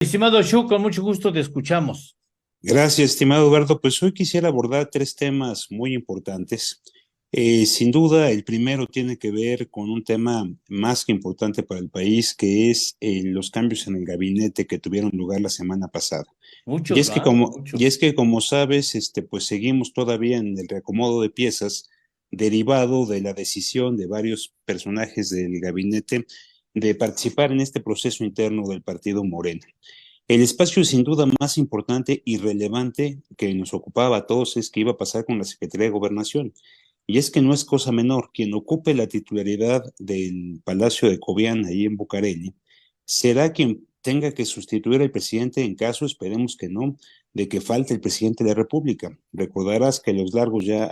Estimado Shu, con mucho gusto te escuchamos. Gracias, estimado Eduardo. Pues hoy quisiera abordar tres temas muy importantes. Sin duda, el primero tiene que ver con un tema más que importante para el país, que es los cambios en el gabinete que tuvieron lugar la semana pasada. Y Muchos, es que ¿va? como, y Muchos. es que como sabes, pues seguimos todavía en el reacomodo de piezas derivado de la decisión de varios personajes del gabinete de participar en este proceso interno del partido Morena. El espacio sin duda más importante y relevante que nos ocupaba a todos es qué iba a pasar con la Secretaría de Gobernación. Y es que no es cosa menor, quien ocupe la titularidad del Palacio de Cobián, ahí en Bucareli, será quien tenga que sustituir al presidente en caso, esperemos que no, de que falte el presidente de la República. Recordarás que a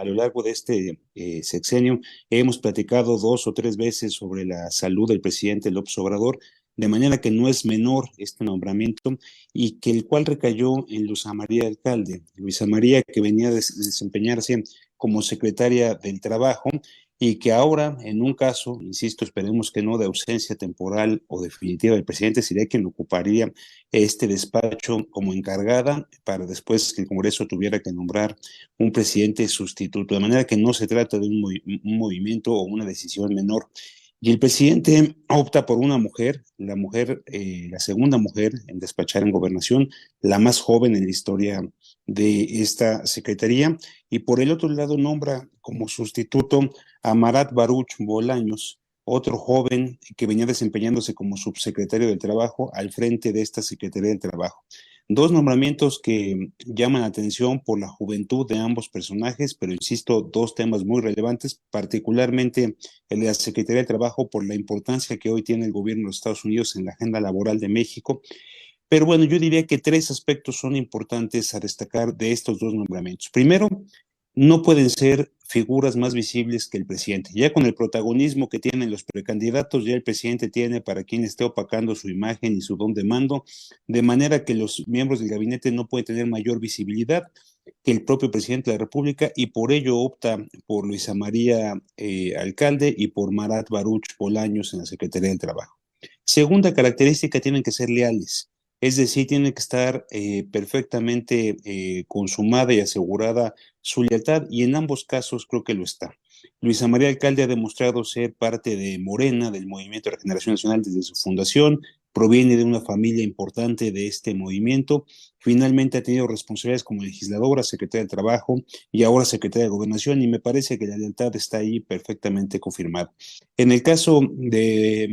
lo largo de este sexenio hemos platicado dos o tres veces sobre la salud del presidente López Obrador, de manera que no es menor este nombramiento y que el cual recayó en Luisa María Alcalde. Luisa María, que venía de desempeñarse como secretaria del Trabajo y que ahora, en un caso, insisto, esperemos que no, de ausencia temporal o definitiva del presidente, sería quien ocuparía este despacho como encargada para después que el Congreso tuviera que nombrar un presidente sustituto. De manera que no se trata de un movimiento o una decisión menor. Y el presidente opta por una mujer, la segunda mujer en despachar en gobernación, la más joven en la historia de esta secretaría, y por el otro lado nombra como sustituto a Marat Baruch Bolaños, otro joven que venía desempeñándose como subsecretario del Trabajo al frente de esta Secretaría del Trabajo. Dos nombramientos que llaman la atención por la juventud de ambos personajes, pero insisto, dos temas muy relevantes, particularmente el de la Secretaría del Trabajo por la importancia que hoy tiene el gobierno de los Estados Unidos en la agenda laboral de México. Pero bueno, yo diría que tres aspectos son importantes a destacar de estos dos nombramientos. Primero, no pueden ser figuras más visibles que el presidente. Ya con el protagonismo que tienen los precandidatos, ya el presidente tiene para quien esté opacando su imagen y su don de mando, de manera que los miembros del gabinete no pueden tener mayor visibilidad que el propio presidente de la República y por ello opta por Luisa María Alcalde y por Marat Baruch Bolaños en la Secretaría del Trabajo. Segunda característica, tienen que ser leales. Es decir, tiene que estar perfectamente consumada y asegurada su lealtad, y en ambos casos creo que lo está. Luisa María Alcalde ha demostrado ser parte de Morena, del Movimiento de Regeneración Nacional desde su fundación, proviene de una familia importante de este movimiento, finalmente ha tenido responsabilidades como legisladora, secretaria del Trabajo y ahora secretaria de Gobernación, y me parece que la lealtad está ahí perfectamente confirmada. En el caso de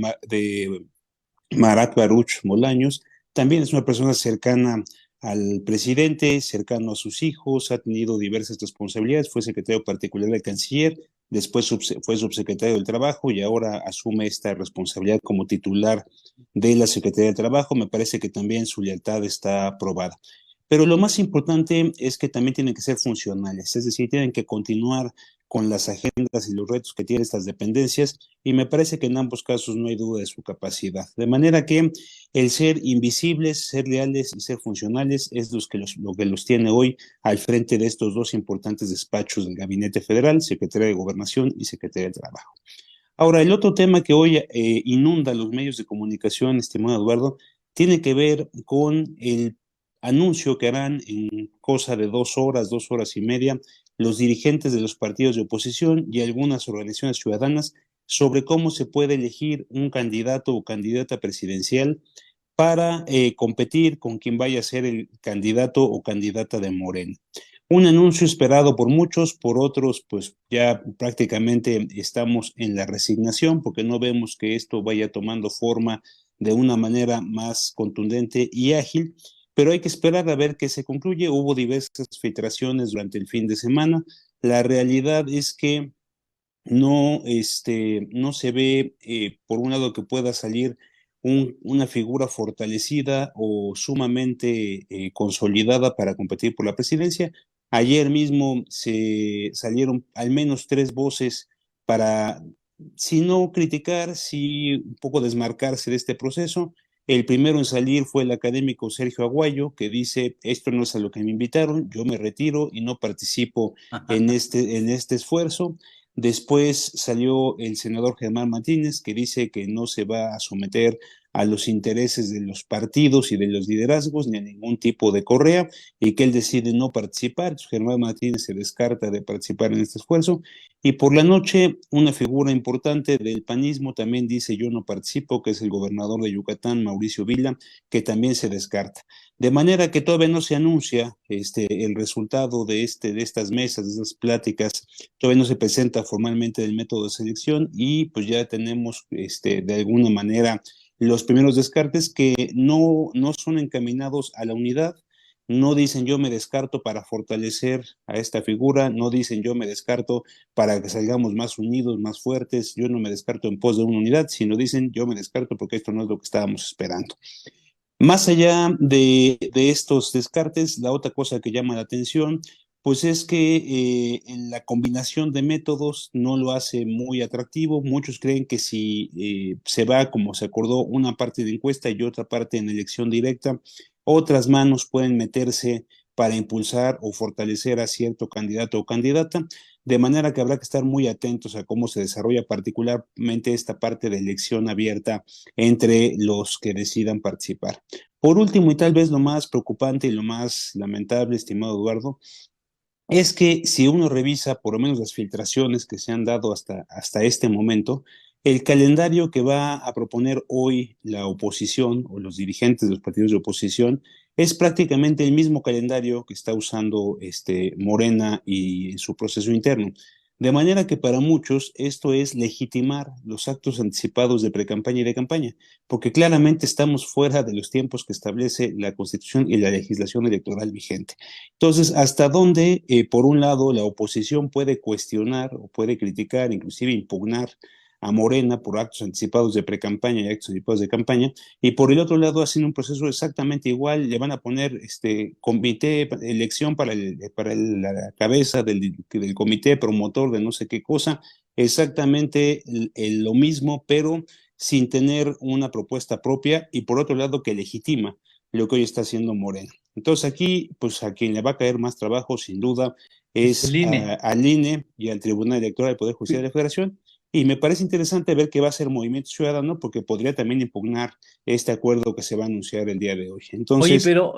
Marat Baruch Bolaños, también es una persona cercana al presidente, cercano a sus hijos, ha tenido diversas responsabilidades, fue secretario particular del canciller, después fue subsecretario del Trabajo y ahora asume esta responsabilidad como titular de la Secretaría del Trabajo. Me parece que también su lealtad está probada. Pero lo más importante es que también tienen que ser funcionales, es decir, tienen que continuar con las agendas y los retos que tienen estas dependencias, y me parece que en ambos casos no hay duda de su capacidad. De manera que el ser invisibles, ser leales y ser funcionales es lo que los tiene hoy al frente de estos dos importantes despachos del Gabinete Federal, Secretaría de Gobernación y Secretaría del Trabajo. Ahora, el otro tema que hoy inunda los medios de comunicación, estimado Eduardo, tiene que ver con el anuncio que harán en cosa de 2 horas, 2 horas y media, los dirigentes de los partidos de oposición y algunas organizaciones ciudadanas sobre cómo se puede elegir un candidato o candidata presidencial para competir con quien vaya a ser el candidato o candidata de Morena. Un anuncio esperado por muchos, por otros, pues ya prácticamente estamos en la resignación porque no vemos que esto vaya tomando forma de una manera más contundente y ágil, pero hay que esperar a ver qué se concluye. Hubo diversas filtraciones durante el fin de semana. La realidad es que no se ve, por un lado, que pueda salir una figura fortalecida o sumamente consolidada para competir por la presidencia. Ayer mismo se salieron al menos tres voces para, si no criticar, si un poco desmarcarse de este proceso. El primero en salir fue el académico Sergio Aguayo, que dice, esto no es a lo que me invitaron, yo me retiro y no participo en este esfuerzo. Después salió el senador Germán Martínez, que dice que no se va a someter a los intereses de los partidos y de los liderazgos, ni a ningún tipo de correa, y que él decide no participar. Germán Martínez se descarta de participar en este esfuerzo, y por la noche una figura importante del panismo también dice yo no participo, que es el gobernador de Yucatán, Mauricio Vila, que también se descarta. De manera que todavía no se anuncia el resultado de estas mesas, de estas pláticas, todavía no se presenta formalmente el método de selección, y pues ya tenemos de alguna manera los primeros descartes que no son encaminados a la unidad. No dicen yo me descarto para fortalecer a esta figura, no dicen yo me descarto para que salgamos más unidos, más fuertes, yo no me descarto en pos de una unidad, sino dicen yo me descarto porque esto no es lo que estábamos esperando. Más allá de estos descartes, la otra cosa que llama la atención, pues es que la combinación de métodos no lo hace muy atractivo. Muchos creen que si se va, como se acordó, una parte de encuesta y otra parte en elección directa, otras manos pueden meterse para impulsar o fortalecer a cierto candidato o candidata, de manera que habrá que estar muy atentos a cómo se desarrolla particularmente esta parte de elección abierta entre los que decidan participar. Por último, y tal vez lo más preocupante y lo más lamentable, estimado Eduardo, es que si uno revisa por lo menos las filtraciones que se han dado hasta este momento, el calendario que va a proponer hoy la oposición o los dirigentes de los partidos de oposición es prácticamente el mismo calendario que está usando Morena y en su proceso interno. De manera que para muchos esto es legitimar los actos anticipados de precampaña y de campaña, porque claramente estamos fuera de los tiempos que establece la Constitución y la legislación electoral vigente. Entonces, ¿hasta dónde, por un lado, la oposición puede cuestionar o puede criticar, inclusive impugnar a Morena por actos anticipados de precampaña y actos anticipados de campaña? Y por el otro lado, hacen un proceso exactamente igual, le van a poner comité, elección la cabeza del comité promotor de no sé qué cosa, exactamente lo mismo, pero sin tener una propuesta propia, y por otro lado que legitima lo que hoy está haciendo Morena. Entonces aquí, pues a quien le va a caer más trabajo, sin duda, Es el es INE. al INE y al Tribunal Electoral del Poder Judicial de la Federación. Y me parece interesante ver qué va a hacer Movimiento Ciudadano, porque podría también impugnar este acuerdo que se va a anunciar el día de hoy. Oye, Entonces, pero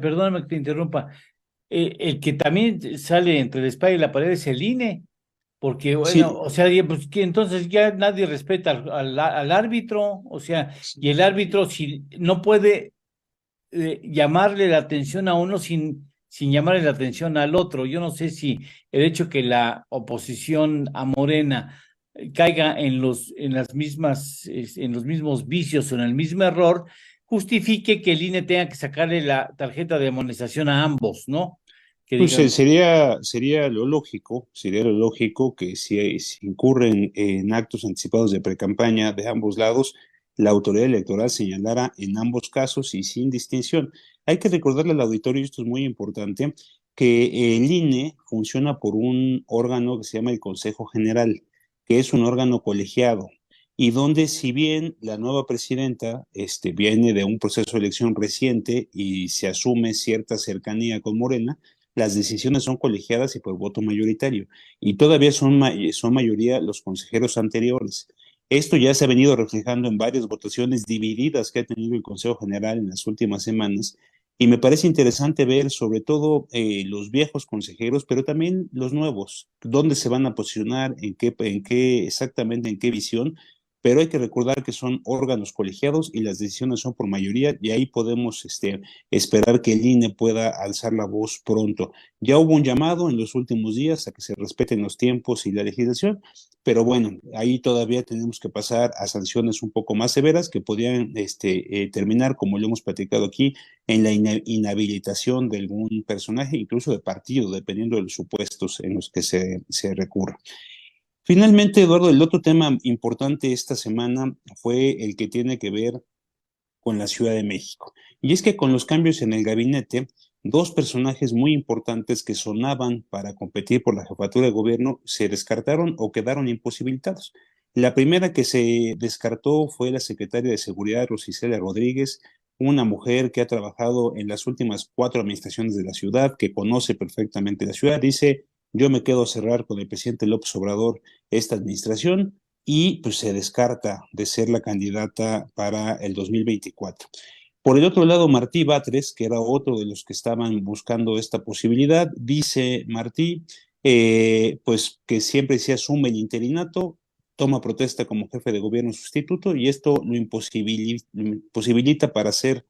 perdóname que te interrumpa. El que también sale entre la espada y la pared es el INE, porque bueno, sí, o sea, pues que entonces ya nadie respeta al árbitro, o sea, y el árbitro si no puede llamarle la atención a uno sin llamarle la atención al otro. Yo no sé si el hecho que la oposición a Morena caiga en las mismas, en los mismos vicios o en el mismo error, justifique que el INE tenga que sacarle la tarjeta de amonestación a ambos, ¿no? Que pues digan, sería lo lógico que si incurren en actos anticipados de precampaña de ambos lados, la autoridad electoral señalara en ambos casos y sin distinción. Hay que recordarle al auditorio, y esto es muy importante, que el INE funciona por un órgano que se llama el Consejo General, que es un órgano colegiado, y donde si bien la nueva presidenta viene de un proceso de elección reciente y se asume cierta cercanía con Morena, las decisiones son colegiadas y por voto mayoritario, y todavía son mayoría los consejeros anteriores. Esto ya se ha venido reflejando en varias votaciones divididas que ha tenido el Consejo General en las últimas semanas, y me parece interesante ver sobre todo los viejos consejeros, pero también los nuevos, dónde se van a posicionar, exactamente en qué visión, pero hay que recordar que son órganos colegiados y las decisiones son por mayoría, y ahí podemos esperar que el INE pueda alzar la voz pronto. Ya hubo un llamado en los últimos días a que se respeten los tiempos y la legislación, pero bueno, ahí todavía tenemos que pasar a sanciones un poco más severas que podrían terminar, como lo hemos platicado aquí, en la inhabilitación de algún personaje, incluso de partido, dependiendo de los supuestos en los que se recurra. Finalmente, Eduardo, el otro tema importante esta semana fue el que tiene que ver con la Ciudad de México. Y es que con los cambios en el gabinete, dos personajes muy importantes que sonaban para competir por la jefatura de gobierno se descartaron o quedaron imposibilitados. La primera que se descartó fue la secretaria de Seguridad, Rosicela Rodríguez, una mujer que ha trabajado en las últimas 4 administraciones de la ciudad, que conoce perfectamente la ciudad. Dice, yo me quedo a cerrar con el presidente López Obrador esta administración, y pues se descarta de ser la candidata para el 2024. Por el otro lado, Martí Batres, que era otro de los que estaban buscando esta posibilidad, dice Martí, pues que siempre se asume el interinato, toma protesta como jefe de gobierno sustituto y esto lo imposibilita para ser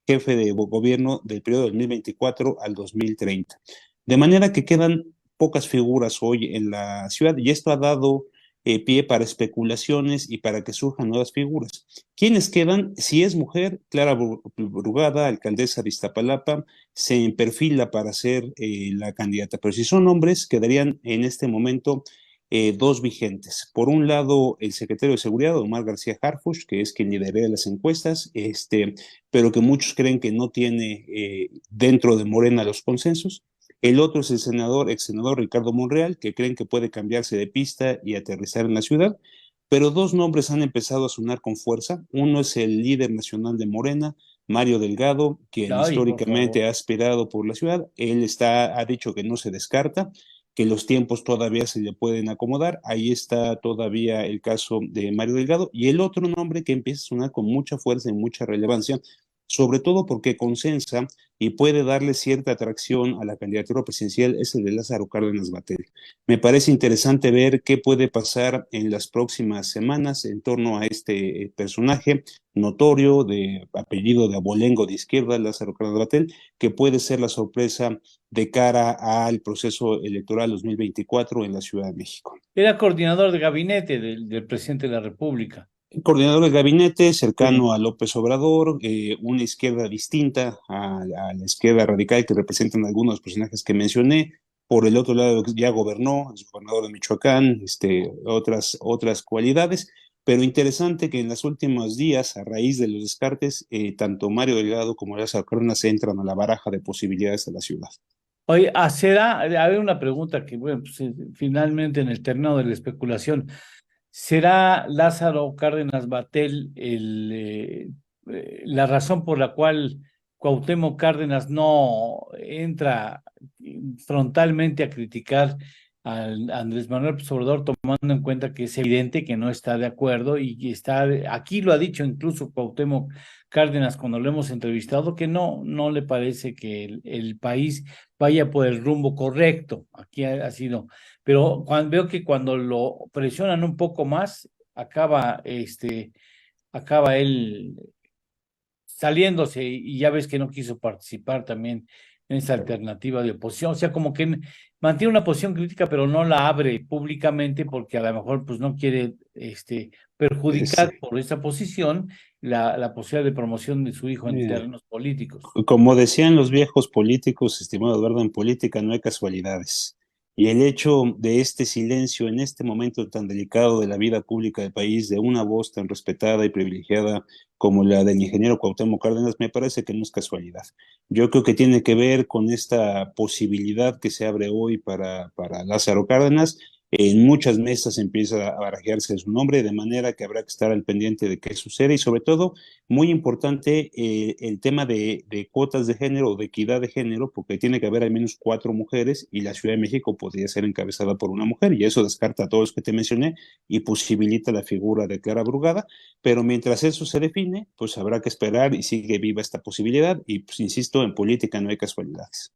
jefe de gobierno del periodo 2024 al 2030. De manera que quedan pocas figuras hoy en la ciudad y esto ha dado pie para especulaciones y para que surjan nuevas figuras. ¿Quiénes quedan? Si es mujer, Clara Brugada, alcaldesa de Iztapalapa, se perfila para ser la candidata, pero si son hombres, quedarían en este momento dos vigentes. Por un lado, el secretario de Seguridad, Omar García Harfuch, que es quien lidera las encuestas, pero que muchos creen que no tiene dentro de Morena los consensos. El otro es el ex senador Ricardo Monreal, que creen que puede cambiarse de pista y aterrizar en la ciudad. Pero dos nombres han empezado a sonar con fuerza. Uno es el líder nacional de Morena, Mario Delgado, quien Ay, por históricamente favor. ha aspirado por la ciudad. Ha dicho que no se descarta, que los tiempos todavía se le pueden acomodar. Ahí está todavía el caso de Mario Delgado. Y el otro nombre que empieza a sonar con mucha fuerza y mucha relevancia, sobre todo porque consensa y puede darle cierta atracción a la candidatura presidencial, es el de Lázaro Cárdenas Batel. Me parece interesante ver qué puede pasar en las próximas semanas en torno a este personaje notorio de apellido de abolengo de izquierda, Lázaro Cárdenas Batel, que puede ser la sorpresa de cara al proceso electoral 2024 en la Ciudad de México. Era coordinador de gabinete del presidente de la República. Coordinador de gabinete Sí. cercano a López Obrador, una izquierda distinta a la izquierda radical que representan algunos personajes que mencioné. Por el otro lado, ya gobernó, es gobernador de Michoacán, otras cualidades, pero interesante que en los últimos días, a raíz de los descartes, tanto Mario Delgado como Lázaro Cárdenas entran a la baraja de posibilidades de la ciudad. Oye, a ver una pregunta que, bueno, pues, finalmente en el terreno de la especulación, ¿será Lázaro Cárdenas Batel la razón por la cual Cuauhtémoc Cárdenas no entra frontalmente a criticar a Andrés Manuel López Obrador, tomando en cuenta que es evidente que no está de acuerdo y que está, aquí lo ha dicho incluso Cuauhtémoc Cárdenas cuando lo hemos entrevistado, que no le parece que el país vaya por el rumbo correcto. Aquí ha sido, pero veo que cuando lo presionan un poco más, acaba él saliéndose y ya ves que no quiso participar también en esa alternativa de oposición, o sea, como que mantiene una posición crítica, pero no la abre públicamente porque a lo mejor pues no quiere Es, perjudicar por esa posición la posibilidad de promoción de su hijo en eh, terrenos políticos. Como decían los viejos políticos, estimado Eduardo, en política no hay casualidades. Y el hecho de este silencio en este momento tan delicado de la vida pública del país, de una voz tan respetada y privilegiada como la del ingeniero Cuauhtémoc Cárdenas, me parece que no es casualidad. Yo creo que tiene que ver con esta posibilidad que se abre hoy para Lázaro Cárdenas. En muchas mesas empieza a barajearse su nombre, de manera que habrá que estar al pendiente de qué sucede y sobre todo muy importante el tema de cuotas de género o de equidad de género, porque tiene que haber al menos 4 mujeres y la Ciudad de México podría ser encabezada por una mujer, y eso descarta a todos los que te mencioné y posibilita la figura de Clara Brugada, pero mientras eso se define, pues habrá que esperar y sigue viva esta posibilidad, y pues insisto, en política no hay casualidades.